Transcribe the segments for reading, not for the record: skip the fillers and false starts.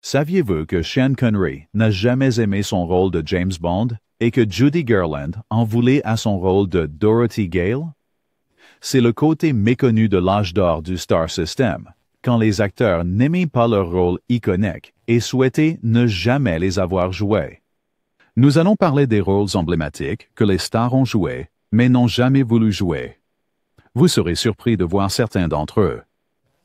Saviez-vous que Sean Connery n'a jamais aimé son rôle de James Bond et que Judy Garland en voulait à son rôle de Dorothy Gale? C'est le côté méconnu de l'âge d'or du Star System, quand les acteurs n'aimaient pas leur rôle iconique et souhaitaient ne jamais les avoir joués. Nous allons parler des rôles emblématiques que les stars ont joués, mais n'ont jamais voulu jouer. Vous serez surpris de voir certains d'entre eux.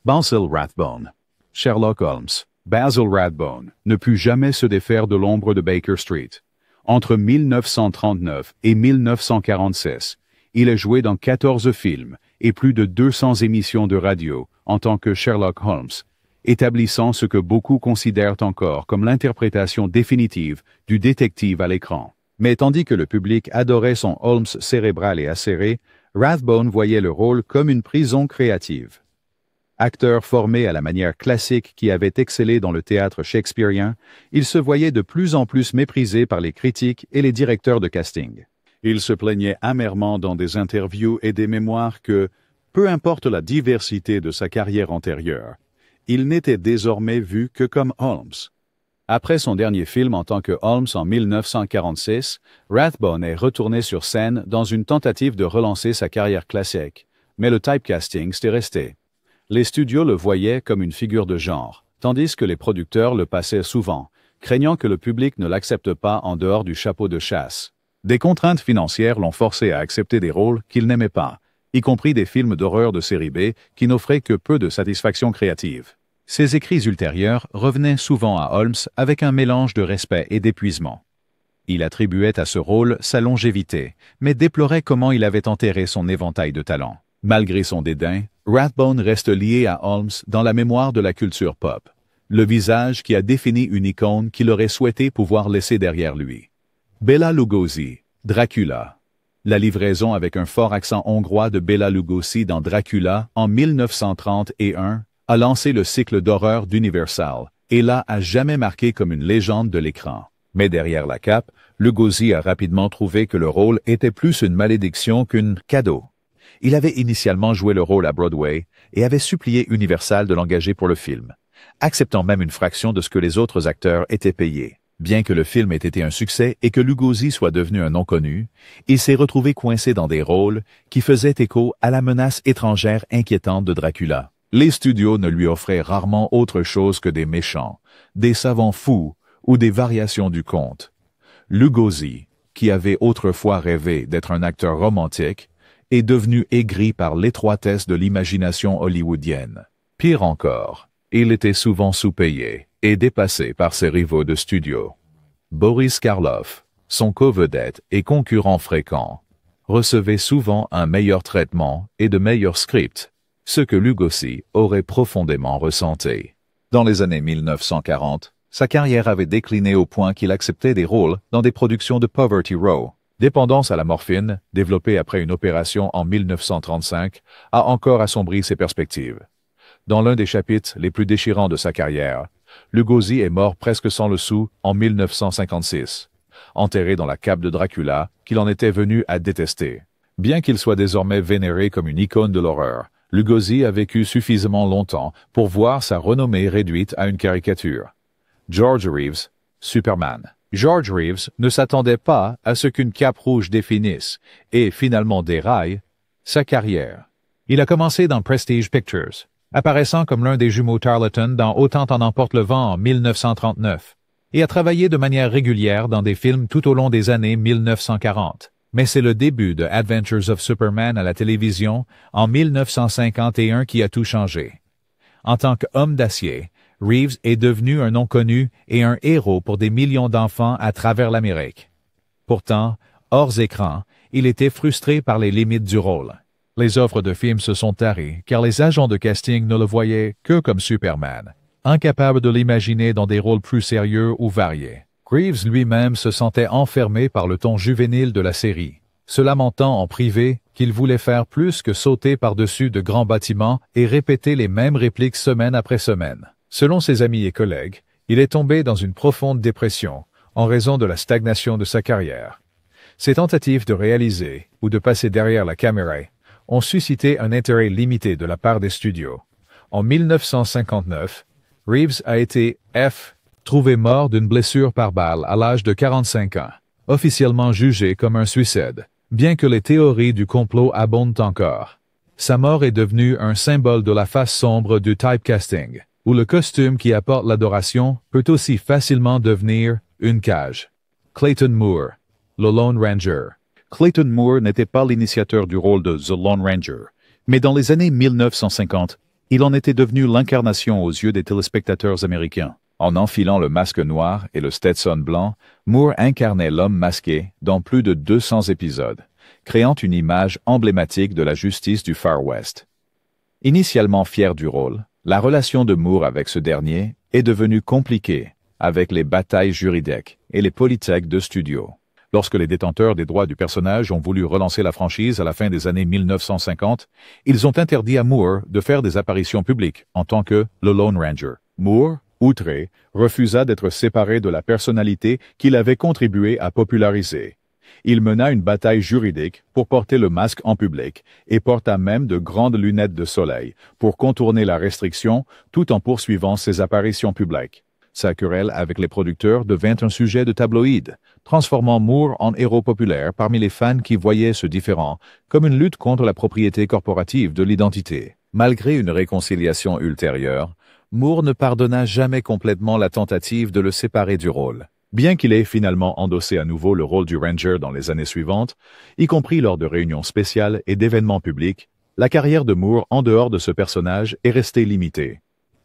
Basil Rathbone, Sherlock Holmes. Basil Rathbone ne put jamais se défaire de l'ombre de Baker Street. Entre 1939 et 1946, il a joué dans 14 films et plus de 200 émissions de radio en tant que Sherlock Holmes, établissant ce que beaucoup considèrent encore comme l'interprétation définitive du détective à l'écran. Mais tandis que le public adorait son Holmes cérébral et acéré, Rathbone voyait le rôle comme une prison créative. Acteur formé à la manière classique qui avait excellé dans le théâtre shakespearien, il se voyait de plus en plus méprisé par les critiques et les directeurs de casting. Il se plaignait amèrement dans des interviews et des mémoires que, peu importe la diversité de sa carrière antérieure, il n'était désormais vu que comme Holmes. Après son dernier film en tant que Holmes en 1946, Rathbone est retourné sur scène dans une tentative de relancer sa carrière classique, mais le typecasting s'était resté. Les studios le voyaient comme une figure de genre, tandis que les producteurs le passaient souvent, craignant que le public ne l'accepte pas en dehors du chapeau de chasse. Des contraintes financières l'ont forcé à accepter des rôles qu'il n'aimait pas, y compris des films d'horreur de série B qui n'offraient que peu de satisfaction créative. Ses écrits ultérieurs revenaient souvent à Holmes avec un mélange de respect et d'épuisement. Il attribuait à ce rôle sa longévité, mais déplorait comment il avait enterré son éventail de talents. Malgré son dédain, Rathbone reste lié à Holmes dans la mémoire de la culture pop, le visage qui a défini une icône qu'il aurait souhaité pouvoir laisser derrière lui. Bela Lugosi, Dracula. La livraison avec un fort accent hongrois de Bela Lugosi dans Dracula en 1931 a lancé le cycle d'horreur d'Universal et l'a à jamais marqué comme une légende de l'écran. Mais derrière la cape, Lugosi a rapidement trouvé que le rôle était plus une malédiction qu'un cadeau. Il avait initialement joué le rôle à Broadway et avait supplié Universal de l'engager pour le film, acceptant même une fraction de ce que les autres acteurs étaient payés. Bien que le film ait été un succès et que Lugosi soit devenu un nom connu, il s'est retrouvé coincé dans des rôles qui faisaient écho à la menace étrangère inquiétante de Dracula. Les studios ne lui offraient rarement autre chose que des méchants, des savants fous ou des variations du conte. Lugosi, qui avait autrefois rêvé d'être un acteur romantique, est devenu aigri par l'étroitesse de l'imagination hollywoodienne. Pire encore, il était souvent sous-payé et dépassé par ses rivaux de studio. Boris Karloff, son co-vedette et concurrent fréquent, recevait souvent un meilleur traitement et de meilleurs scripts, ce que Lugosi aurait profondément ressenti. Dans les années 1940, sa carrière avait décliné au point qu'il acceptait des rôles dans des productions de Poverty Row. Dépendance à la morphine, développée après une opération en 1935, a encore assombri ses perspectives. Dans l'un des chapitres les plus déchirants de sa carrière, Lugosi est mort presque sans le sou en 1956, enterré dans la cape de Dracula qu'il en était venu à détester. Bien qu'il soit désormais vénéré comme une icône de l'horreur, Lugosi a vécu suffisamment longtemps pour voir sa renommée réduite à une caricature. George Reeves, Superman. George Reeves ne s'attendait pas à ce qu'une cape rouge définisse, et finalement déraille, sa carrière. Il a commencé dans Prestige Pictures, apparaissant comme l'un des jumeaux Tarleton dans Autant en emporte le vent en 1939, et a travaillé de manière régulière dans des films tout au long des années 1940. Mais c'est le début de Adventures of Superman à la télévision en 1951 qui a tout changé. En tant qu'homme d'acier, Reeves est devenu un nom connu et un héros pour des millions d'enfants à travers l'Amérique. Pourtant, hors écran, il était frustré par les limites du rôle. Les offres de films se sont tarées car les agents de casting ne le voyaient que comme Superman, incapable de l'imaginer dans des rôles plus sérieux ou variés. Reeves lui-même se sentait enfermé par le ton juvénile de la série, se lamentant en privé qu'il voulait faire plus que sauter par-dessus de grands bâtiments et répéter les mêmes répliques semaine après semaine. Selon ses amis et collègues, il est tombé dans une profonde dépression en raison de la stagnation de sa carrière. Ses tentatives de réaliser ou de passer derrière la caméra ont suscité un intérêt limité de la part des studios. En 1959, Reeves a été trouvé mort d'une blessure par balle à l'âge de 45 ans, officiellement jugé comme un suicide, bien que les théories du complot abondent encore. Sa mort est devenue un symbole de la face sombre du typecasting, où le costume qui apporte l'adoration peut aussi facilement devenir une cage. Clayton Moore, le Lone Ranger. Clayton Moore n'était pas l'initiateur du rôle de The Lone Ranger, mais dans les années 1950, il en était devenu l'incarnation aux yeux des téléspectateurs américains. En enfilant le masque noir et le Stetson blanc, Moore incarnait l'homme masqué dans plus de 200 épisodes, créant une image emblématique de la justice du Far West. Initialement fier du rôle, la relation de Moore avec ce dernier est devenue compliquée avec les batailles juridiques et les politiques de studio. Lorsque les détenteurs des droits du personnage ont voulu relancer la franchise à la fin des années 1950, ils ont interdit à Moore de faire des apparitions publiques en tant que le Lone Ranger. Moore, outré, refusa d'être séparé de la personnalité qu'il avait contribué à populariser. Il mena une bataille juridique pour porter le masque en public et porta même de grandes lunettes de soleil pour contourner la restriction tout en poursuivant ses apparitions publiques. Sa querelle avec les producteurs devint un sujet de tabloïd, transformant Moore en héros populaire parmi les fans qui voyaient ce différend comme une lutte contre la propriété corporative de l'identité. Malgré une réconciliation ultérieure, Moore ne pardonna jamais complètement la tentative de le séparer du rôle. Bien qu'il ait finalement endossé à nouveau le rôle du Ranger dans les années suivantes, y compris lors de réunions spéciales et d'événements publics, la carrière de Moore en dehors de ce personnage est restée limitée.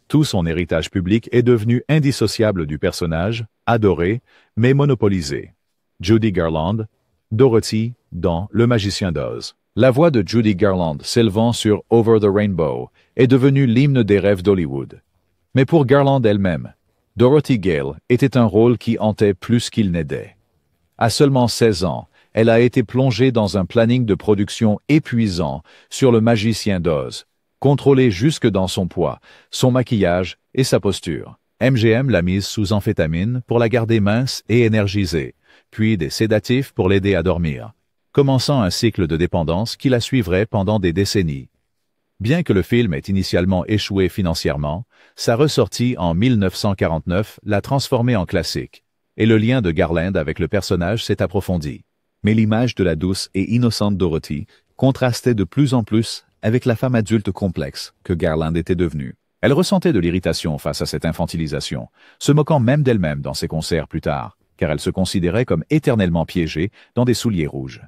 Tout son héritage public est devenu indissociable du personnage, adoré, mais monopolisé. Judy Garland, Dorothy dans Le Magicien d'Oz. La voix de Judy Garland s'élevant sur Over the Rainbow est devenue l'hymne des rêves d'Hollywood. Mais pour Garland elle-même, Dorothy Gale était un rôle qui hantait plus qu'il n'aidait. À seulement 16 ans, elle a été plongée dans un planning de production épuisant sur Le Magicien d'Oz, contrôlée jusque dans son poids, son maquillage et sa posture. MGM l'a mise sous amphétamine pour la garder mince et énergisée, puis des sédatifs pour l'aider à dormir, commençant un cycle de dépendance qui la suivrait pendant des décennies. Bien que le film ait initialement échoué financièrement, sa ressortie en 1949 l'a transformé en classique, et le lien de Garland avec le personnage s'est approfondi. Mais l'image de la douce et innocente Dorothy contrastait de plus en plus avec la femme adulte complexe que Garland était devenue. Elle ressentait de l'irritation face à cette infantilisation, se moquant même d'elle-même dans ses concerts plus tard, car elle se considérait comme éternellement piégée dans des souliers rouges.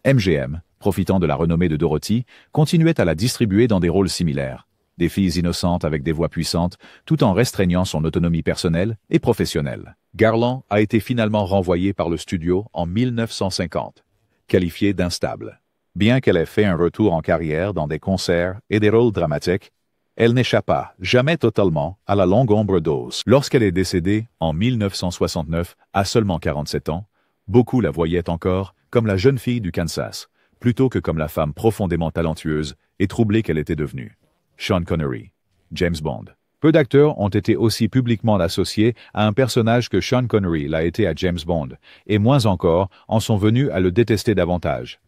MGM, profitant de la renommée de Dorothy, continuait à la distribuer dans des rôles similaires, des filles innocentes avec des voix puissantes, tout en restreignant son autonomie personnelle et professionnelle. Garland a été finalement renvoyée par le studio en 1950, qualifiée d'instable. Bien qu'elle ait fait un retour en carrière dans des concerts et des rôles dramatiques, elle n'échappa jamais totalement à la longue ombre d'Oz. Lorsqu'elle est décédée en 1969, à seulement 47 ans, beaucoup la voyaient encore comme la jeune fille du Kansas, plutôt que comme la femme profondément talentueuse et troublée qu'elle était devenue. Sean Connery, James Bond. Peu d'acteurs ont été aussi publiquement associés à un personnage que Sean Connery l'a été à James Bond, et moins encore en sont venus à le détester davantage.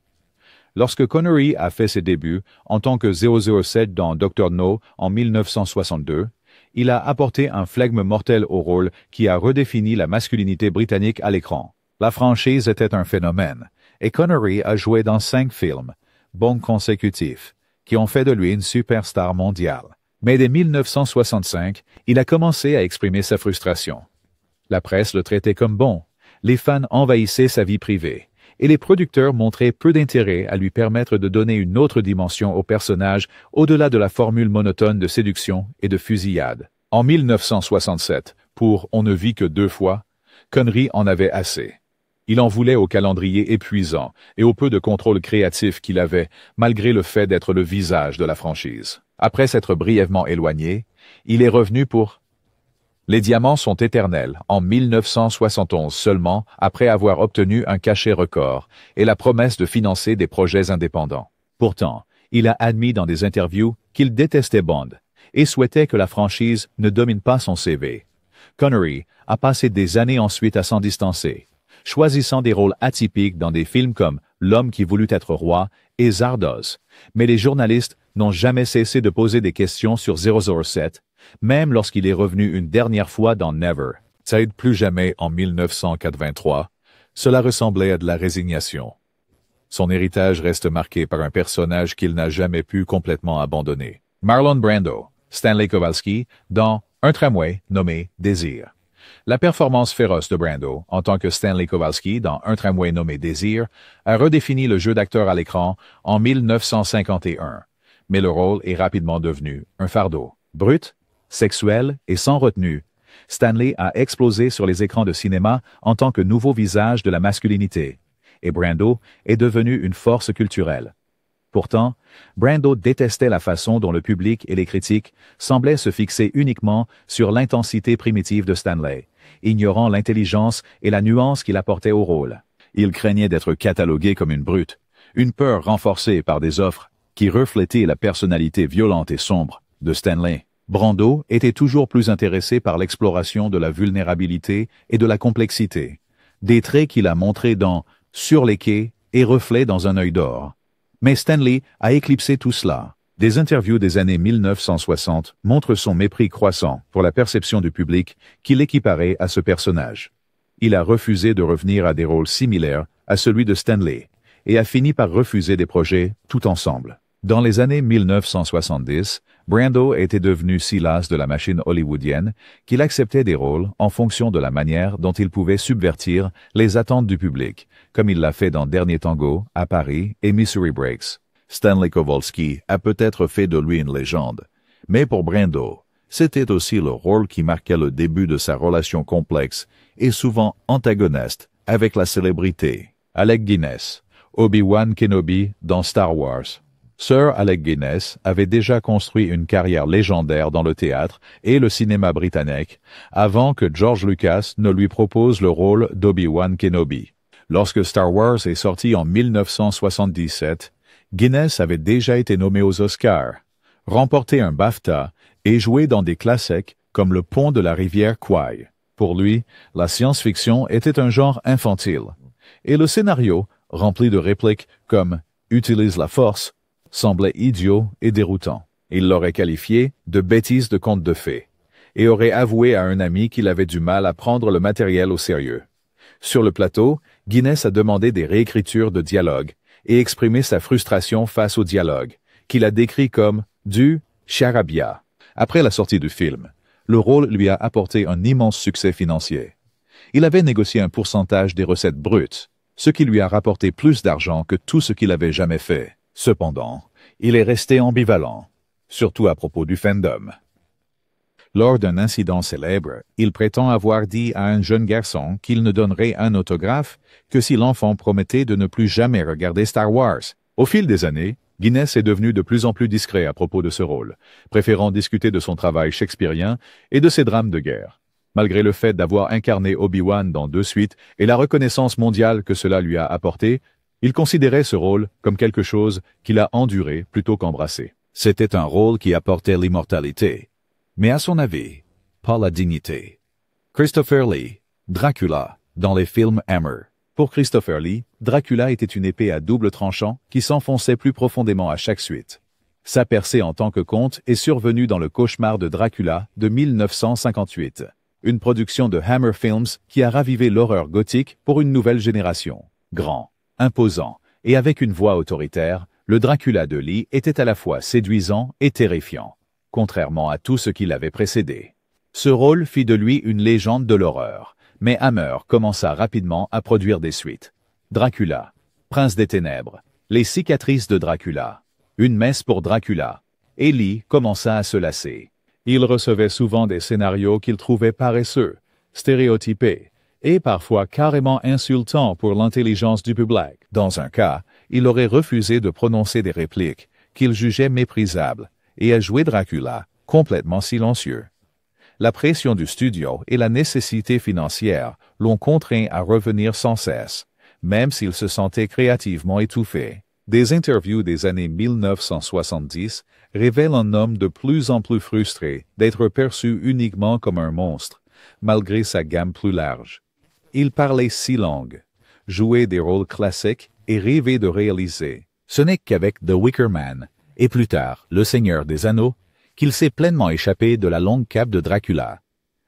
Lorsque Connery a fait ses débuts en tant que 007 dans Dr. No en 1962, il a apporté un flegme mortel au rôle qui a redéfini la masculinité britannique à l'écran. La franchise était un phénomène, et Connery a joué dans 5 films, bons consécutifs, qui ont fait de lui une superstar mondiale. Mais dès 1965, il a commencé à exprimer sa frustration. La presse le traitait comme bon, les fans envahissaient sa vie privée, et les producteurs montraient peu d'intérêt à lui permettre de donner une autre dimension au personnage au-delà de la formule monotone de séduction et de fusillade. En 1967, pour On ne vit que 2 fois, Connery en avait assez. Il en voulait au calendrier épuisant et au peu de contrôle créatif qu'il avait, malgré le fait d'être le visage de la franchise. Après s'être brièvement éloigné, il est revenu pour Les Diamants sont éternels en 1971 seulement après avoir obtenu un cachet record et la promesse de financer des projets indépendants. Pourtant, il a admis dans des interviews qu'il détestait Bond et souhaitait que la franchise ne domine pas son CV. Connery a passé des années ensuite à s'en distancer, choisissant des rôles atypiques dans des films comme L'homme qui voulut être roi et Zardoz, mais les journalistes n'ont jamais cessé de poser des questions sur 007, même lorsqu'il est revenu une dernière fois dans Never. Ça aide plus jamais en 1983. Cela ressemblait à de la résignation. Son héritage reste marqué par un personnage qu'il n'a jamais pu complètement abandonner. Marlon Brando, Stanley Kowalski, dans Un tramway nommé Désir. La performance féroce de Brando, en tant que Stanley Kowalski dans Un tramway nommé Désir, a redéfini le jeu d'acteur à l'écran en 1951. Mais le rôle est rapidement devenu un fardeau. Brut, sexuel et sans retenue, Stanley a explosé sur les écrans de cinéma en tant que nouveau visage de la masculinité, et Brando est devenu une force culturelle. Pourtant, Brando détestait la façon dont le public et les critiques semblaient se fixer uniquement sur l'intensité primitive de Stanley, ignorant l'intelligence et la nuance qu'il apportait au rôle. Il craignait d'être catalogué comme une brute, une peur renforcée par des offres qui reflétaient la personnalité violente et sombre de Stanley. Brando était toujours plus intéressé par l'exploration de la vulnérabilité et de la complexité, des traits qu'il a montrés dans Sur les quais et Reflets dans un œil d'or. Mais Stanley a éclipsé tout cela. Des interviews des années 1960 montrent son mépris croissant pour la perception du public qu'il équiparait à ce personnage. Il a refusé de revenir à des rôles similaires à celui de Stanley et a fini par refuser des projets tout ensemble. Dans les années 1970, Brando était devenu si las de la machine hollywoodienne qu'il acceptait des rôles en fonction de la manière dont il pouvait subvertir les attentes du public, comme il l'a fait dans Dernier Tango, À Paris et Missouri Breaks. Stanley Kowalski a peut-être fait de lui une légende, mais pour Brando, c'était aussi le rôle qui marquait le début de sa relation complexe et souvent antagoniste avec la célébrité. Alec Guinness, Obi-Wan Kenobi dans Star Wars. Sir Alec Guinness avait déjà construit une carrière légendaire dans le théâtre et le cinéma britannique avant que George Lucas ne lui propose le rôle d'Obi-Wan Kenobi. Lorsque Star Wars est sorti en 1977, Guinness avait déjà été nommé aux Oscars, remporté un BAFTA et joué dans des classiques comme Le Pont de la rivière Kwai. Pour lui, la science-fiction était un genre infantile, et le scénario, rempli de répliques comme « Utilise la force », semblait idiot et déroutant. Il l'aurait qualifié de bêtise de conte de fées et aurait avoué à un ami qu'il avait du mal à prendre le matériel au sérieux. Sur le plateau, Guinness a demandé des réécritures de dialogue et exprimé sa frustration face au dialogue, qu'il a décrit comme du charabia. Après la sortie du film, le rôle lui a apporté un immense succès financier. Il avait négocié un pourcentage des recettes brutes, ce qui lui a rapporté plus d'argent que tout ce qu'il avait jamais fait. Cependant, il est resté ambivalent, surtout à propos du fandom. Lors d'un incident célèbre, il prétend avoir dit à un jeune garçon qu'il ne donnerait un autographe que si l'enfant promettait de ne plus jamais regarder Star Wars. Au fil des années, Guinness est devenu de plus en plus discret à propos de ce rôle, préférant discuter de son travail shakespearien et de ses drames de guerre. Malgré le fait d'avoir incarné Obi-Wan dans 2 suites et la reconnaissance mondiale que cela lui a apporté, il considérait ce rôle comme quelque chose qu'il a enduré plutôt qu'embrassé. C'était un rôle qui apportait l'immortalité, mais à son avis, pas la dignité. Christopher Lee, Dracula, dans les films Hammer. Pour Christopher Lee, Dracula était une épée à double tranchant qui s'enfonçait plus profondément à chaque suite. Sa percée en tant que conte est survenue dans Le Cauchemar de Dracula de 1958, une production de Hammer Films qui a ravivé l'horreur gothique pour une nouvelle génération. Grand, imposant et avec une voix autoritaire, le Dracula de Lee était à la fois séduisant et terrifiant, contrairement à tout ce qui l'avait précédé. Ce rôle fit de lui une légende de l'horreur, mais Hammer commença rapidement à produire des suites. Dracula, Prince des Ténèbres, Les cicatrices de Dracula, Une messe pour Dracula, et Lee commença à se lasser. Il recevait souvent des scénarios qu'il trouvait paresseux, stéréotypés, et parfois carrément insultants pour l'intelligence du public. Dans un cas, il aurait refusé de prononcer des répliques qu'il jugeait méprisables et a joué Dracula complètement silencieux. La pression du studio et la nécessité financière l'ont contraint à revenir sans cesse, même s'il se sentait créativement étouffé. Des interviews des années 1970 révèlent un homme de plus en plus frustré d'être perçu uniquement comme un monstre, malgré sa gamme plus large. Il parlait 6 langues, jouait des rôles classiques et rêvait de réaliser. Ce n'est qu'avec The Wicker Man, et plus tard Le Seigneur des Anneaux, qu'il s'est pleinement échappé de la longue cape de Dracula.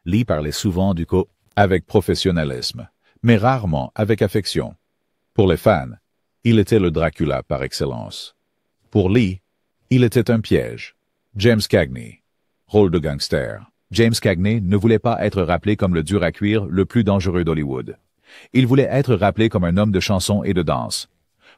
Lee parlait souvent du avec professionnalisme, mais rarement avec affection. Pour les fans, il était le Dracula par excellence. Pour Lee, il était un piège. James Cagney. Rôle de gangster. James Cagney ne voulait pas être rappelé comme le dur à cuire le plus dangereux d'Hollywood. Il voulait être rappelé comme un homme de chanson et de danse.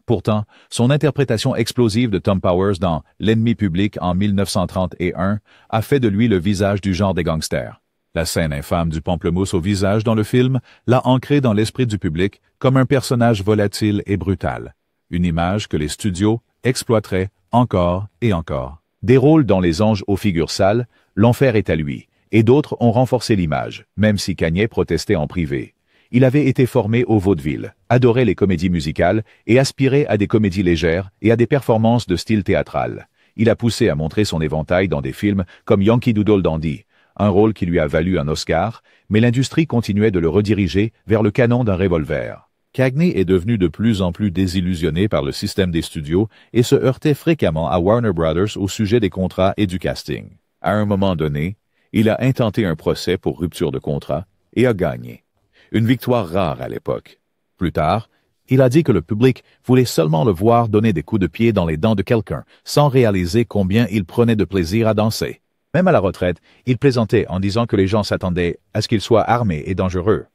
Pourtant, son interprétation explosive de Tom Powers dans L'ennemi public en 1931 a fait de lui le visage du genre des gangsters. La scène infâme du pamplemousse au visage dans le film l'a ancré dans l'esprit du public comme un personnage volatile et brutal. Une image que les studios exploiteraient encore et encore. Des rôles dans Les Anges aux figures sales, l'enfer est à lui, et d'autres ont renforcé l'image, même si Cagney protestait en privé. Il avait été formé au vaudeville, adorait les comédies musicales et aspirait à des comédies légères et à des performances de style théâtral. Il a poussé à montrer son éventail dans des films comme Yankee Doodle Dandy, un rôle qui lui a valu un Oscar, mais l'industrie continuait de le rediriger vers le canon d'un revolver. Cagney est devenu de plus en plus désillusionné par le système des studios et se heurtait fréquemment à Warner Brothers au sujet des contrats et du casting. À un moment donné, il a intenté un procès pour rupture de contrat et a gagné. Une victoire rare à l'époque. Plus tard, il a dit que le public voulait seulement le voir donner des coups de pied dans les dents de quelqu'un, sans réaliser combien il prenait de plaisir à danser. Même à la retraite, il plaisantait en disant que les gens s'attendaient à ce qu'il soit armé et dangereux.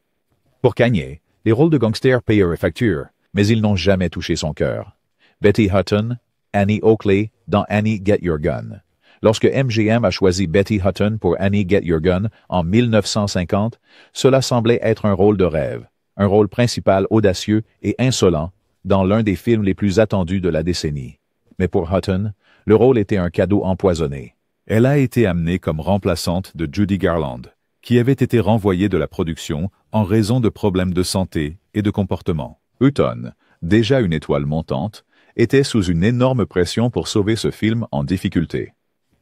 Pour Cagney, les rôles de gangsters payeraient facture, mais ils n'ont jamais touché son cœur. Betty Hutton, Annie Oakley dans Annie Get Your Gun. Lorsque MGM a choisi Betty Hutton pour Annie Get Your Gun en 1950, cela semblait être un rôle de rêve, un rôle principal audacieux et insolent dans l'un des films les plus attendus de la décennie. Mais pour Hutton, le rôle était un cadeau empoisonné. Elle a été amenée comme remplaçante de Judy Garland, qui avait été renvoyée de la production en raison de problèmes de santé et de comportement. Hutton, déjà une étoile montante, était sous une énorme pression pour sauver ce film en difficulté.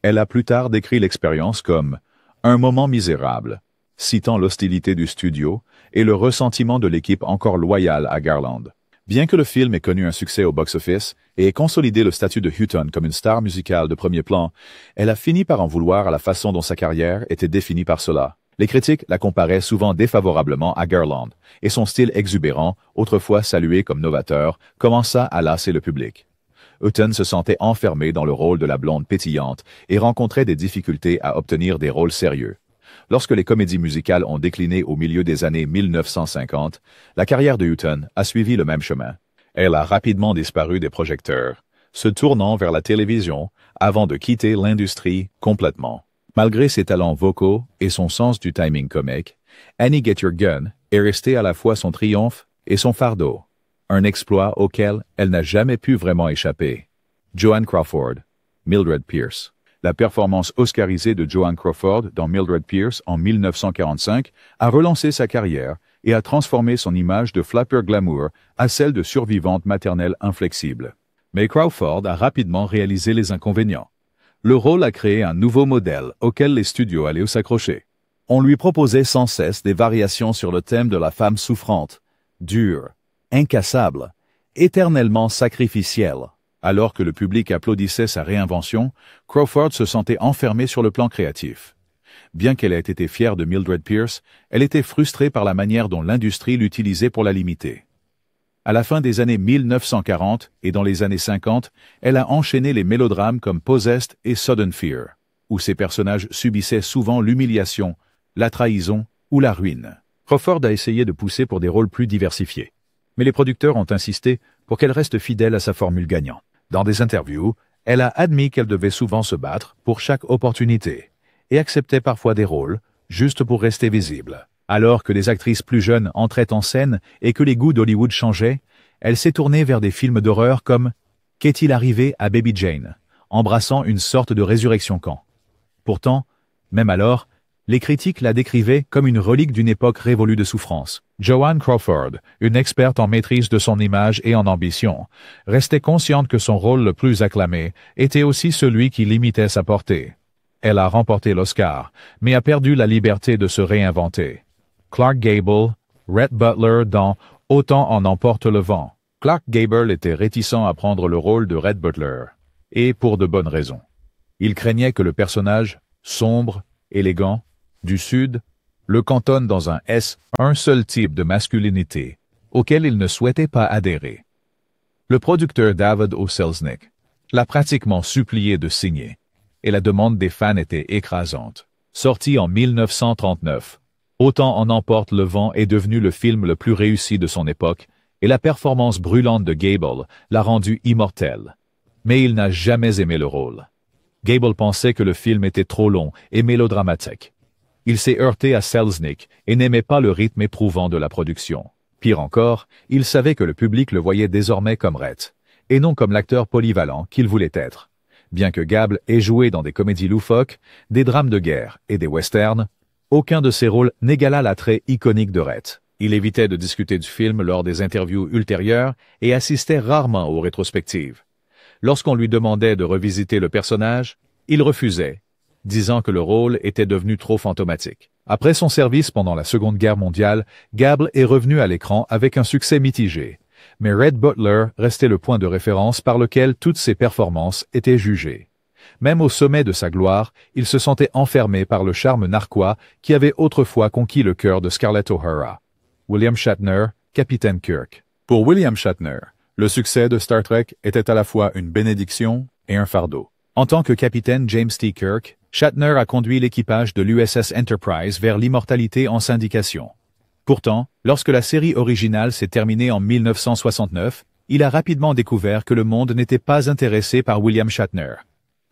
Elle a plus tard décrit l'expérience comme « un moment misérable », citant l'hostilité du studio et le ressentiment de l'équipe encore loyale à Garland. Bien que le film ait connu un succès au box-office et ait consolidé le statut de Hutton comme une star musicale de premier plan, elle a fini par en vouloir à la façon dont sa carrière était définie par cela. Les critiques la comparaient souvent défavorablement à Garland, et son style exubérant, autrefois salué comme novateur, commença à lasser le public. Hutton se sentait enfermé dans le rôle de la blonde pétillante et rencontrait des difficultés à obtenir des rôles sérieux. Lorsque les comédies musicales ont décliné au milieu des années 1950, la carrière de Hutton a suivi le même chemin. Elle a rapidement disparu des projecteurs, se tournant vers la télévision avant de quitter l'industrie complètement. Malgré ses talents vocaux et son sens du timing comique, Annie Get Your Gun est restée à la fois son triomphe et son fardeau. Un exploit auquel elle n'a jamais pu vraiment échapper. Joan Crawford, Mildred Pierce. La performance oscarisée de Joan Crawford dans Mildred Pierce en 1945 a relancé sa carrière et a transformé son image de flapper glamour à celle de survivante maternelle inflexible. Mais Crawford a rapidement réalisé les inconvénients. Le rôle a créé un nouveau modèle auquel les studios allaient s'accrocher. On lui proposait sans cesse des variations sur le thème de la femme souffrante, dure, incassable, éternellement sacrificielle. Alors que le public applaudissait sa réinvention, Crawford se sentait enfermée sur le plan créatif. Bien qu'elle ait été fière de Mildred Pierce, elle était frustrée par la manière dont l'industrie l'utilisait pour la limiter. À la fin des années 1940 et dans les années 50, elle a enchaîné les mélodrames comme Possessed et Sudden Fear, où ses personnages subissaient souvent l'humiliation, la trahison ou la ruine. Crawford a essayé de pousser pour des rôles plus diversifiés, mais les producteurs ont insisté pour qu'elle reste fidèle à sa formule gagnante. Dans des interviews, elle a admis qu'elle devait souvent se battre pour chaque opportunité et acceptait parfois des rôles juste pour rester visible. Alors que les actrices plus jeunes entraient en scène et que les goûts d'Hollywood changeaient, elle s'est tournée vers des films d'horreur comme « Qu'est-il arrivé à Baby Jane ?», embrassant une sorte de résurrection camp. Pourtant, même alors, les critiques la décrivaient comme une relique d'une époque révolue de souffrance. Joan Crawford, une experte en maîtrise de son image et en ambition, restait consciente que son rôle le plus acclamé était aussi celui qui limitait sa portée. Elle a remporté l'Oscar, mais a perdu la liberté de se réinventer. Clark Gable, Rhett Butler dans Autant en emporte le vent. Clark Gable était réticent à prendre le rôle de Rhett Butler, et pour de bonnes raisons. Il craignait que le personnage, sombre, élégant, du Sud, le cantonne dans un seul type de masculinité, auquel il ne souhaitait pas adhérer. Le producteur David O. Selznick l'a pratiquement supplié de signer, et la demande des fans était écrasante. Sorti en 1939, Autant en emporte le vent est devenu le film le plus réussi de son époque, et la performance brûlante de Gable l'a rendu immortel. Mais il n'a jamais aimé le rôle. Gable pensait que le film était trop long et mélodramatique. Il s'est heurté à Selznick et n'aimait pas le rythme éprouvant de la production. Pire encore, il savait que le public le voyait désormais comme Rhett, et non comme l'acteur polyvalent qu'il voulait être. Bien que Gable ait joué dans des comédies loufoques, des drames de guerre et des westerns, aucun de ses rôles n'égala l'attrait iconique de Rhett. Il évitait de discuter du film lors des interviews ultérieures et assistait rarement aux rétrospectives. Lorsqu'on lui demandait de revisiter le personnage, il refusait, disant que le rôle était devenu trop fantomatique. Après son service pendant la Seconde Guerre mondiale, Gable est revenu à l'écran avec un succès mitigé. Mais Rhett Butler restait le point de référence par lequel toutes ses performances étaient jugées. Même au sommet de sa gloire, il se sentait enfermé par le charme narquois qui avait autrefois conquis le cœur de Scarlett O'Hara. William Shatner, Capitaine Kirk. Pour William Shatner, le succès de Star Trek était à la fois une bénédiction et un fardeau. En tant que capitaine James T. Kirk, Shatner a conduit l'équipage de l'USS Enterprise vers l'immortalité en syndication. Pourtant, lorsque la série originale s'est terminée en 1969, il a rapidement découvert que le monde n'était pas intéressé par William Shatner,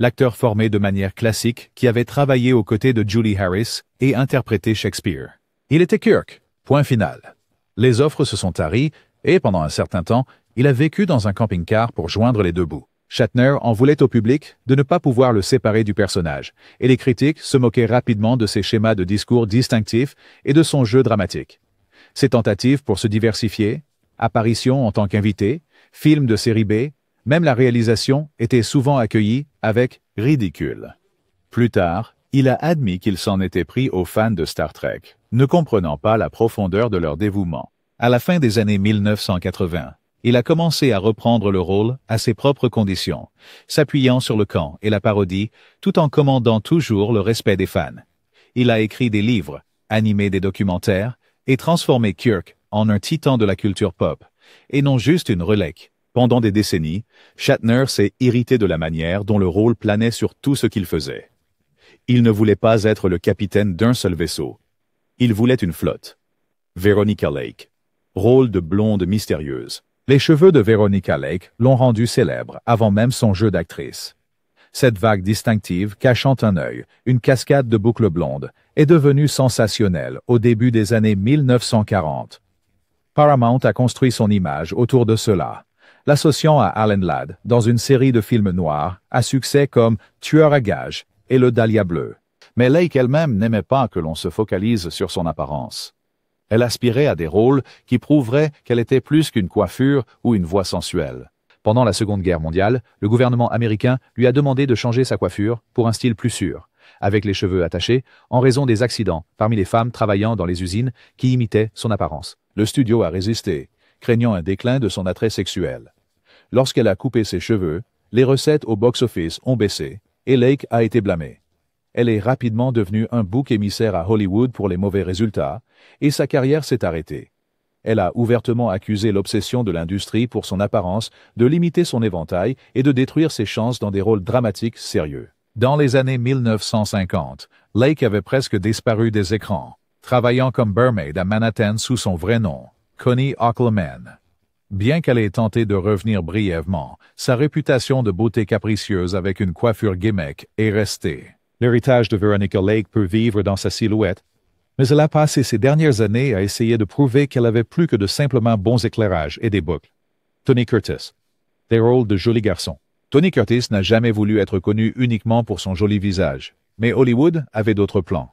l'acteur formé de manière classique qui avait travaillé aux côtés de Julie Harris et interprété Shakespeare. Il était Kirk. Point final. Les offres se sont taries et, pendant un certain temps, il a vécu dans un camping-car pour joindre les deux bouts. Shatner en voulait au public de ne pas pouvoir le séparer du personnage, et les critiques se moquaient rapidement de ses schémas de discours distinctifs et de son jeu dramatique. Ses tentatives pour se diversifier, apparitions en tant qu'invité, films de série B, même la réalisation étaient souvent accueillies avec ridicule. Plus tard, il a admis qu'il s'en était pris aux fans de Star Trek, ne comprenant pas la profondeur de leur dévouement. À la fin des années 1980, il a commencé à reprendre le rôle à ses propres conditions, s'appuyant sur le camp et la parodie, tout en commandant toujours le respect des fans. Il a écrit des livres, animé des documentaires, et transformé Kirk en un titan de la culture pop, et non juste une relique. Pendant des décennies, Shatner s'est irrité de la manière dont le rôle planait sur tout ce qu'il faisait. Il ne voulait pas être le capitaine d'un seul vaisseau. Il voulait une flotte. Veronica Lake. Rôle de blonde mystérieuse. Les cheveux de Veronica Lake l'ont rendue célèbre avant même son jeu d'actrice. Cette vague distinctive cachant un œil, une cascade de boucles blondes, est devenue sensationnelle au début des années 1940. Paramount a construit son image autour de cela, l'associant à Alan Ladd dans une série de films noirs à succès comme Tueur à gages et Le Dahlia bleu. Mais Lake elle-même n'aimait pas que l'on se focalise sur son apparence. Elle aspirait à des rôles qui prouveraient qu'elle était plus qu'une coiffure ou une voix sensuelle. Pendant la Seconde Guerre mondiale, le gouvernement américain lui a demandé de changer sa coiffure pour un style plus sûr, avec les cheveux attachés, en raison des accidents parmi les femmes travaillant dans les usines qui imitaient son apparence. Le studio a résisté, craignant un déclin de son attrait sexuel. Lorsqu'elle a coupé ses cheveux, les recettes au box-office ont baissé, et Lake a été blâmée. Elle est rapidement devenue un bouc émissaire à Hollywood pour les mauvais résultats, et sa carrière s'est arrêtée. Elle a ouvertement accusé l'obsession de l'industrie pour son apparence de limiter son éventail et de détruire ses chances dans des rôles dramatiques sérieux. Dans les années 1950, Lake avait presque disparu des écrans, travaillant comme barmaid à Manhattan sous son vrai nom, Connie Auckleman. Bien qu'elle ait tenté de revenir brièvement, sa réputation de beauté capricieuse avec une coiffure gimmick est restée. L'héritage de Veronica Lake peut vivre dans sa silhouette, mais elle a passé ces dernières années à essayer de prouver qu'elle avait plus que de simplement bons éclairages et des boucles. Tony Curtis. Des rôles de joli garçon. Tony Curtis n'a jamais voulu être connu uniquement pour son joli visage, mais Hollywood avait d'autres plans.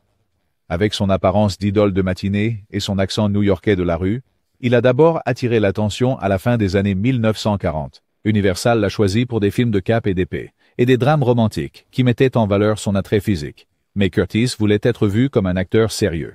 Avec son apparence d'idole de matinée et son accent new-yorkais de la rue, il a d'abord attiré l'attention à la fin des années 1940. Universal l'a choisi pour des films de cap et d'épée, et des drames romantiques qui mettaient en valeur son attrait physique. Mais Curtis voulait être vu comme un acteur sérieux.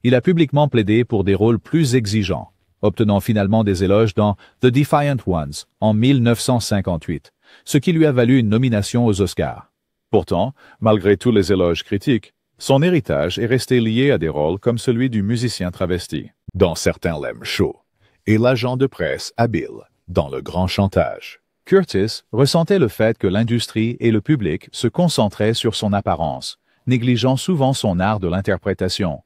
Il a publiquement plaidé pour des rôles plus exigeants, obtenant finalement des éloges dans The Defiant Ones en 1958, ce qui lui a valu une nomination aux Oscars. Pourtant, malgré tous les éloges critiques, Son héritage est resté lié à des rôles comme celui du musicien travesti, dans certains lame shows, et l'agent de presse habile, dans Le Grand Chantage. Curtis ressentait le fait que l'industrie et le public se concentraient sur son apparence, négligeant souvent son art de l'interprétation.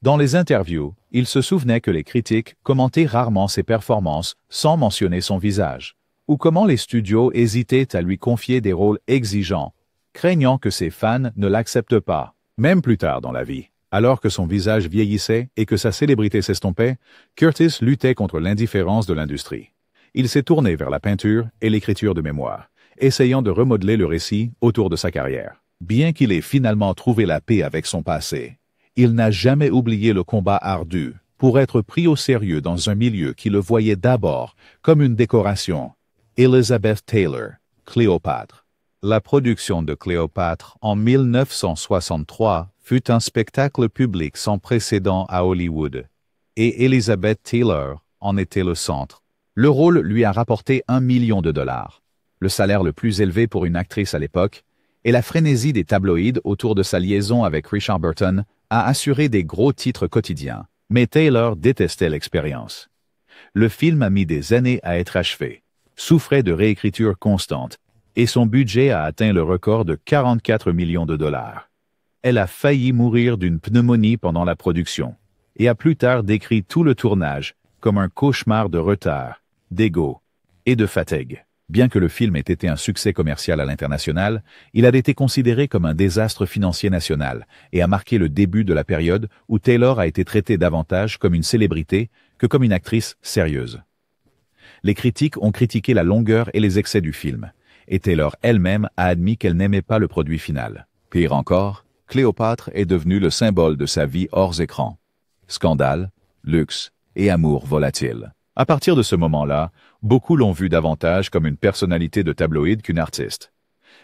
Dans les interviews, il se souvenait que les critiques commentaient rarement ses performances sans mentionner son visage, ou comment les studios hésitaient à lui confier des rôles exigeants, craignant que ses fans ne l'acceptent pas. Même plus tard dans la vie, alors que son visage vieillissait et que sa célébrité s'estompait, Curtis luttait contre l'indifférence de l'industrie. Il s'est tourné vers la peinture et l'écriture de mémoire, essayant de remodeler le récit autour de sa carrière. Bien qu'il ait finalement trouvé la paix avec son passé, il n'a jamais oublié le combat ardu pour être pris au sérieux dans un milieu qui le voyait d'abord comme une décoration. Elizabeth Taylor, Cléopâtre. La production de Cléopâtre en 1963 fut un spectacle public sans précédent à Hollywood, et Elizabeth Taylor en était le centre. Le rôle lui a rapporté $1 million, le salaire le plus élevé pour une actrice à l'époque, et la frénésie des tabloïds autour de sa liaison avec Richard Burton a assuré des gros titres quotidiens. Mais Taylor détestait l'expérience. Le film a mis des années à être achevé, souffrait de réécriture constante, et son budget a atteint le record de $44 millions. Elle a failli mourir d'une pneumonie pendant la production, et a plus tard décrit tout le tournage comme un cauchemar de retard, d'ego et de fatigue. Bien que le film ait été un succès commercial à l'international, il a été considéré comme un désastre financier national et a marqué le début de la période où Taylor a été traitée davantage comme une célébrité que comme une actrice sérieuse. Les critiques ont critiqué la longueur et les excès du film, et Taylor elle-même a admis qu'elle n'aimait pas le produit final. Pire encore, Cléopâtre est devenue le symbole de sa vie hors écran. Scandale, luxe et amour volatile. À partir de ce moment-là, beaucoup l'ont vue davantage comme une personnalité de tabloïd qu'une artiste.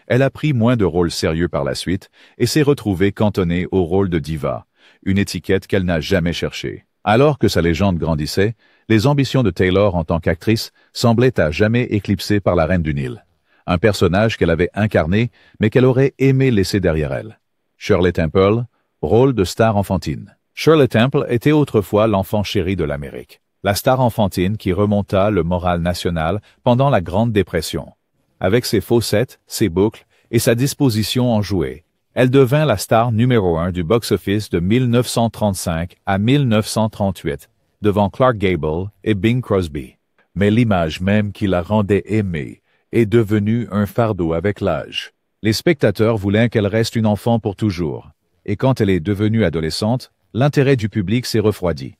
Elle a pris moins de rôles sérieux par la suite et s'est retrouvée cantonnée au rôle de diva, une étiquette qu'elle n'a jamais cherchée. Alors que sa légende grandissait, les ambitions de Taylor en tant qu'actrice semblaient à jamais éclipsées par la Reine du Nil, un personnage qu'elle avait incarné mais qu'elle aurait aimé laisser derrière elle. Shirley Temple, rôle de star enfantine. Shirley Temple était autrefois l'enfant chéri de l'Amérique, la star enfantine qui remonta le moral national pendant la Grande Dépression. Avec ses faussettes, ses boucles et sa disposition en jouets, elle devint la star numéro 1 du box-office de 1935 à 1938, devant Clark Gable et Bing Crosby. Mais l'image même qui la rendait aimée est devenue un fardeau avec l'âge. Les spectateurs voulaient qu'elle reste une enfant pour toujours, et quand elle est devenue adolescente, l'intérêt du public s'est refroidi.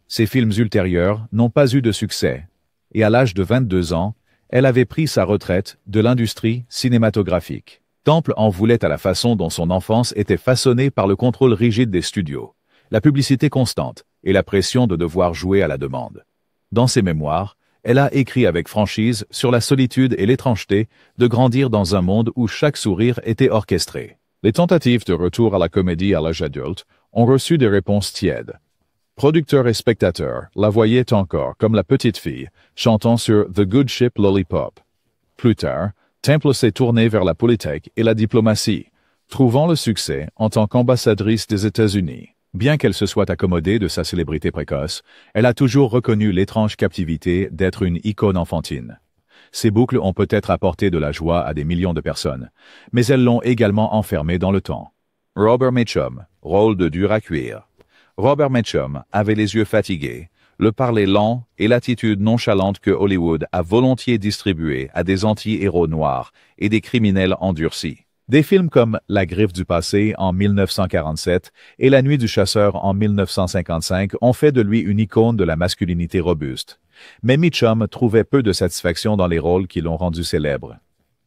Ses films ultérieurs n'ont pas eu de succès, et à l'âge de 22 ans, elle avait pris sa retraite de l'industrie cinématographique. Temple en voulait à la façon dont son enfance était façonnée par le contrôle rigide des studios, la publicité constante et la pression de devoir jouer à la demande. Dans ses mémoires, elle a écrit avec franchise sur la solitude et l'étrangeté de grandir dans un monde où chaque sourire était orchestré. Les tentatives de retour à la comédie à l'âge adulte ont reçu des réponses tièdes. Producteurs et spectateurs la voyaient encore comme la petite fille chantant sur The Good Ship Lollipop. Plus tard, Temple s'est tournée vers la politique et la diplomatie, trouvant le succès en tant qu'ambassadrice des États-Unis. Bien qu'elle se soit accommodée de sa célébrité précoce, elle a toujours reconnu l'étrange captivité d'être une icône enfantine. Ces boucles ont peut-être apporté de la joie à des millions de personnes, mais elles l'ont également enfermée dans le temps. Robert Mitchum, rôle de dur à cuire. Robert Mitchum avait les yeux fatigués, le parler lent et l'attitude nonchalante que Hollywood a volontiers distribuée à des anti-héros noirs et des criminels endurcis. Des films comme La Griffe du passé en 1947 et La Nuit du chasseur en 1955 ont fait de lui une icône de la masculinité robuste. Mais Mitchum trouvait peu de satisfaction dans les rôles qui l'ont rendu célèbre.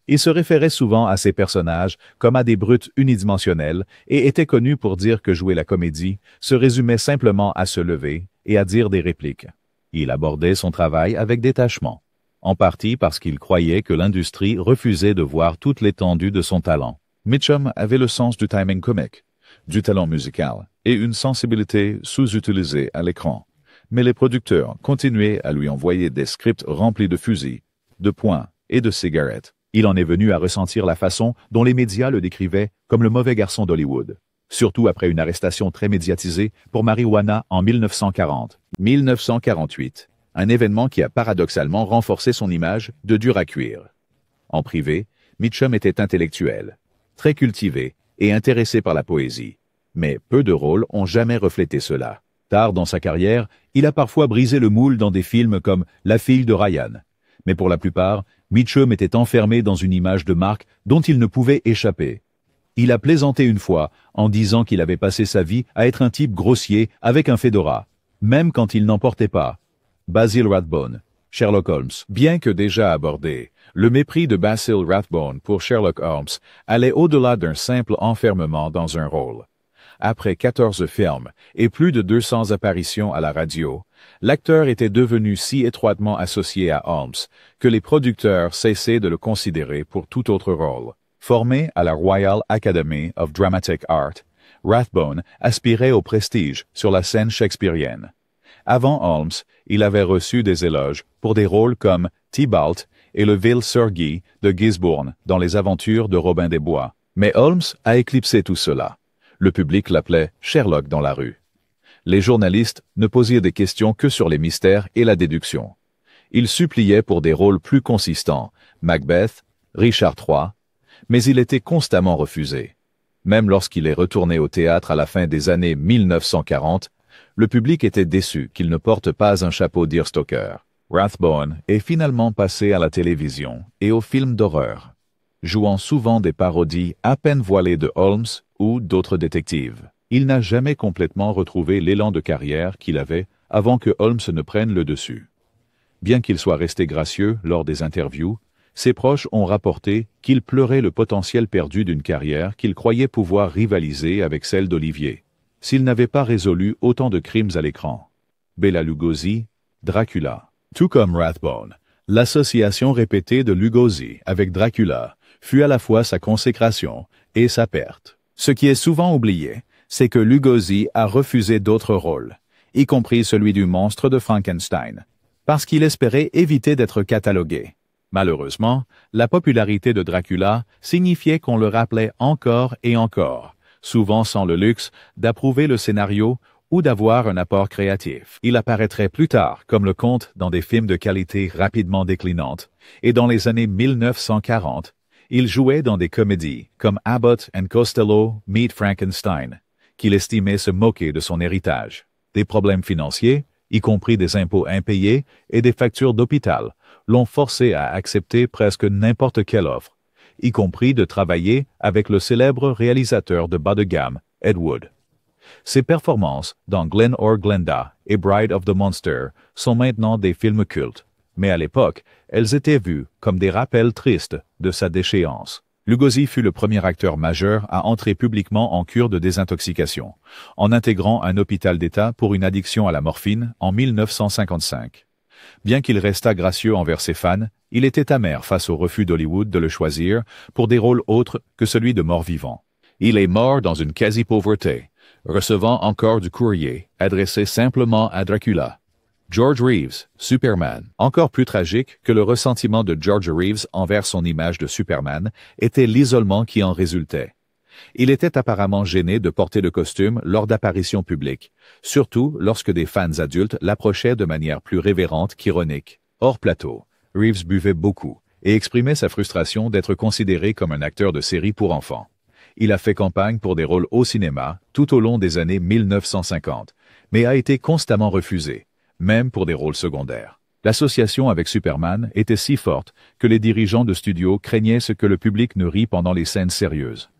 Il se référait souvent à ses personnages comme à des brutes unidimensionnels et était connu pour dire que jouer la comédie se résumait simplement à se lever et à dire des répliques. Il abordait son travail avec détachement, en partie parce qu'il croyait que l'industrie refusait de voir toute l'étendue de son talent. Mitchum avait le sens du timing comique, du talent musical et une sensibilité sous-utilisée à l'écran. Mais les producteurs continuaient à lui envoyer des scripts remplis de fusils, de poings et de cigarettes. Il en est venu à ressentir la façon dont les médias le décrivaient comme le mauvais garçon d'Hollywood. surtout après une arrestation très médiatisée pour marijuana en 1940. 1948, un événement qui a paradoxalement renforcé son image de dur à cuire. En privé, Mitchum était intellectuel, très cultivé et intéressé par la poésie. Mais peu de rôles ont jamais reflété cela. Tard dans sa carrière, il a parfois brisé le moule dans des films comme La fille de Ryan. Mais pour la plupart, Mitchum était enfermé dans une image de marque dont il ne pouvait échapper. Il a plaisanté une fois en disant qu'il avait passé sa vie à être un type grossier avec un fedora, même quand il n'en portait pas. Basil Rathbone, Sherlock Holmes. Bien que déjà abordé, le mépris de Basil Rathbone pour Sherlock Holmes allait au-delà d'un simple enfermement dans un rôle. Après 14 films et plus de 200 apparitions à la radio, l'acteur était devenu si étroitement associé à Holmes que les producteurs cessaient de le considérer pour tout autre rôle. Formé à la Royal Academy of Dramatic Art, Rathbone aspirait au prestige sur la scène shakespearienne. Avant Holmes, il avait reçu des éloges pour des rôles comme Tybalt et le vil Sir Guy de Gisborne dans les aventures de Robin des Bois. Mais Holmes a éclipsé tout cela. Le public l'appelait Sherlock dans la rue. Les journalistes ne posaient des questions que sur les mystères et la déduction. Ils suppliaient pour des rôles plus consistants, Macbeth, Richard III, mais il était constamment refusé. Même lorsqu'il est retourné au théâtre à la fin des années 1940, le public était déçu qu'il ne porte pas un chapeau d'Earstoker. Rathbone est finalement passé à la télévision et aux films d'horreur, jouant souvent des parodies à peine voilées de Holmes ou d'autres détectives. Il n'a jamais complètement retrouvé l'élan de carrière qu'il avait avant que Holmes ne prenne le dessus. Bien qu'il soit resté gracieux lors des interviews, ses proches ont rapporté qu'il pleurait le potentiel perdu d'une carrière qu'il croyait pouvoir rivaliser avec celle d'Olivier, s'il n'avait pas résolu autant de crimes à l'écran. Bela Lugosi, Dracula. Tout comme Rathbone, l'association répétée de Lugosi avec Dracula fut à la fois sa consécration et sa perte. Ce qui est souvent oublié, c'est que Lugosi a refusé d'autres rôles, y compris celui du monstre de Frankenstein, parce qu'il espérait éviter d'être catalogué. Malheureusement, la popularité de Dracula signifiait qu'on le rappelait encore et encore, souvent sans le luxe d'approuver le scénario ou d'avoir un apport créatif. Il apparaîtrait plus tard comme le comte dans des films de qualité rapidement déclinante, et dans les années 1940, il jouait dans des comédies comme Abbott and Costello Meet Frankenstein, qu'il estimait se moquer de son héritage. Des problèmes financiers, y compris des impôts impayés et des factures d'hôpital, l'ont forcé à accepter presque n'importe quelle offre, y compris de travailler avec le célèbre réalisateur de bas de gamme, Ed Wood. Ses performances dans Glen or Glenda et Bride of the Monster sont maintenant des films cultes, mais à l'époque, elles étaient vues comme des rappels tristes de sa déchéance. Lugosi fut le premier acteur majeur à entrer publiquement en cure de désintoxication, en intégrant un hôpital d'État pour une addiction à la morphine en 1955. Bien qu'il restât gracieux envers ses fans, il était amer face au refus d'Hollywood de le choisir pour des rôles autres que celui de mort-vivant. Il est mort dans une quasi-pauvreté, recevant encore du courrier adressé simplement à Dracula. George Reeves, Superman. Encore plus tragique que le ressentiment de George Reeves envers son image de Superman était l'isolement qui en résultait. Il était apparemment gêné de porter le costume lors d'apparitions publiques, surtout lorsque des fans adultes l'approchaient de manière plus révérente qu'ironique. Hors plateau, Reeves buvait beaucoup et exprimait sa frustration d'être considéré comme un acteur de série pour enfants. Il a fait campagne pour des rôles au cinéma tout au long des années 1950, mais a été constamment refusé, même pour des rôles secondaires. L'association avec Superman était si forte que les dirigeants de studio craignaient ce que le public ne rit pendant les scènes sérieuses.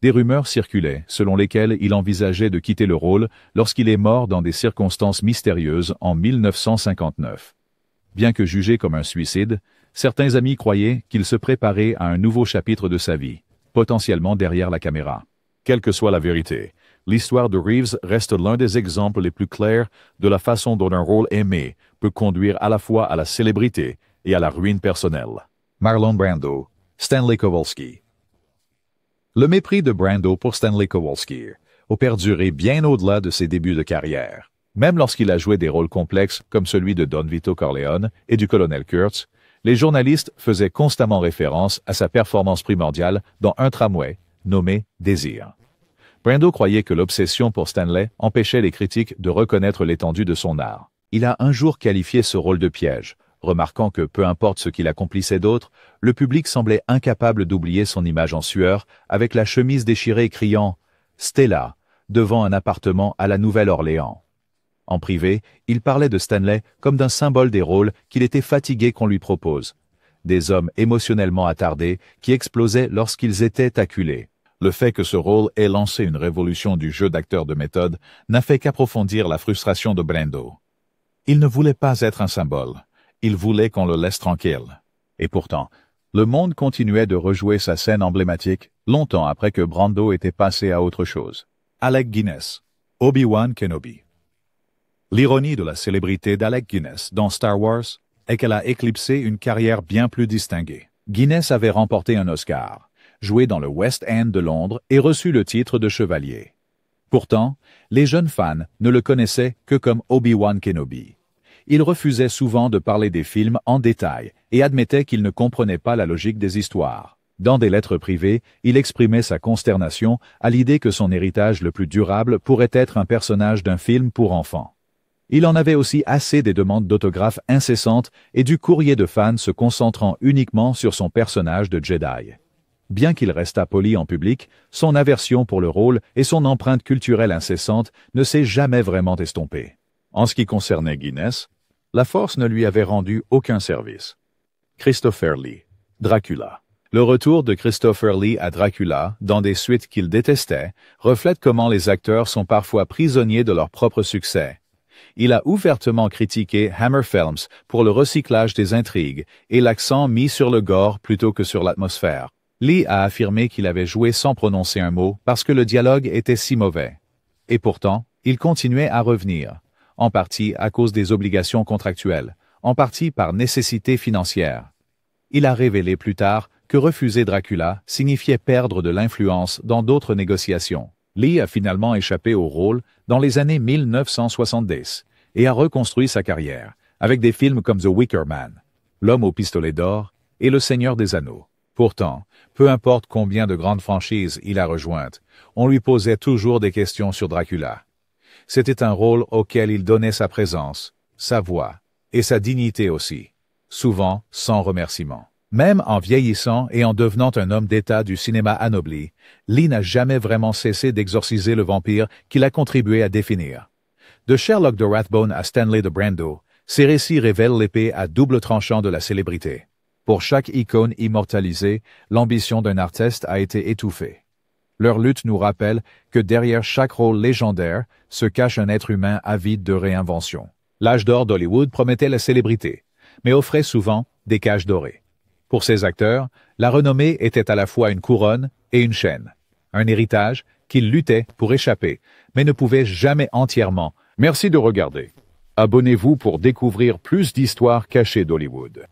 Des rumeurs circulaient selon lesquelles il envisageait de quitter le rôle lorsqu'il est mort dans des circonstances mystérieuses en 1959. Bien que jugé comme un suicide, certains amis croyaient qu'il se préparait à un nouveau chapitre de sa vie, potentiellement derrière la caméra. Quelle que soit la vérité, l'histoire de Reeves reste l'un des exemples les plus clairs de la façon dont un rôle aimé peut conduire à la fois à la célébrité et à la ruine personnelle. Marlon Brando, Stanley Kowalski. Le mépris de Brando pour Stanley Kowalski a perduré bien au-delà de ses débuts de carrière. Même lorsqu'il a joué des rôles complexes comme celui de Don Vito Corleone et du colonel Kurtz, les journalistes faisaient constamment référence à sa performance primordiale dans un tramway nommé Désir. Brando croyait que l'obsession pour Stanley empêchait les critiques de reconnaître l'étendue de son art. Il a un jour qualifié ce rôle de piège, remarquant que peu importe ce qu'il accomplissait d'autre, le public semblait incapable d'oublier son image en sueur, avec la chemise déchirée criant « Stella » devant un appartement à la Nouvelle-Orléans. En privé, il parlait de Stanley comme d'un symbole des rôles qu'il était fatigué qu'on lui propose. Des hommes émotionnellement attardés qui explosaient lorsqu'ils étaient acculés. Le fait que ce rôle ait lancé une révolution du jeu d'acteur de méthode n'a fait qu'approfondir la frustration de Brando. Il ne voulait pas être un symbole. Il voulait qu'on le laisse tranquille. Et pourtant, le monde continuait de rejouer sa scène emblématique longtemps après que Brando était passé à autre chose. Alec Guinness, Obi-Wan Kenobi. L'ironie de la célébrité d'Alec Guinness dans Star Wars est qu'elle a éclipsé une carrière bien plus distinguée. Guinness avait remporté un Oscar, joué dans le West End de Londres et reçu le titre de chevalier. Pourtant, les jeunes fans ne le connaissaient que comme Obi-Wan Kenobi. Il refusait souvent de parler des films en détail et admettait qu'il ne comprenait pas la logique des histoires. Dans des lettres privées, il exprimait sa consternation à l'idée que son héritage le plus durable pourrait être un personnage d'un film pour enfants. Il en avait aussi assez des demandes d'autographes incessantes et du courrier de fans se concentrant uniquement sur son personnage de Jedi. Bien qu'il restât poli en public, son aversion pour le rôle et son empreinte culturelle incessante ne s'est jamais vraiment estompée. En ce qui concernait Guinness, la force ne lui avait rendu aucun service. Christopher Lee, Dracula. Le retour de Christopher Lee à Dracula, dans des suites qu'il détestait, reflète comment les acteurs sont parfois prisonniers de leur propre succès. Il a ouvertement critiqué Hammer Films pour le recyclage des intrigues et l'accent mis sur le gore plutôt que sur l'atmosphère. Lee a affirmé qu'il avait joué sans prononcer un mot parce que le dialogue était si mauvais. Et pourtant, il continuait à revenir, en partie à cause des obligations contractuelles, en partie par nécessité financière. Il a révélé plus tard que refuser Dracula signifiait perdre de l'influence dans d'autres négociations. Lee a finalement échappé au rôle dans les années 1970 et a reconstruit sa carrière avec des films comme The Wicker Man, L'Homme au pistolet d'or et Le Seigneur des Anneaux. Pourtant, peu importe combien de grandes franchises il a rejointes, on lui posait toujours des questions sur Dracula. C'était un rôle auquel il donnait sa présence, sa voix et sa dignité aussi, souvent sans remerciement. Même en vieillissant et en devenant un homme d'État du cinéma anobli, Lee n'a jamais vraiment cessé d'exorciser le vampire qu'il a contribué à définir. De Sherlock de Rathbone à Stanley de Brando, ses récits révèlent l'épée à double tranchant de la célébrité. Pour chaque icône immortalisée, l'ambition d'un artiste a été étouffée. Leur lutte nous rappelle que derrière chaque rôle légendaire se cache un être humain avide de réinvention. L'âge d'or d'Hollywood promettait la célébrité, mais offrait souvent des cages dorées. Pour ces acteurs, la renommée était à la fois une couronne et une chaîne, un héritage qu'ils luttaient pour échapper, mais ne pouvaient jamais entièrement. Merci de regarder. Abonnez-vous pour découvrir plus d'histoires cachées d'Hollywood.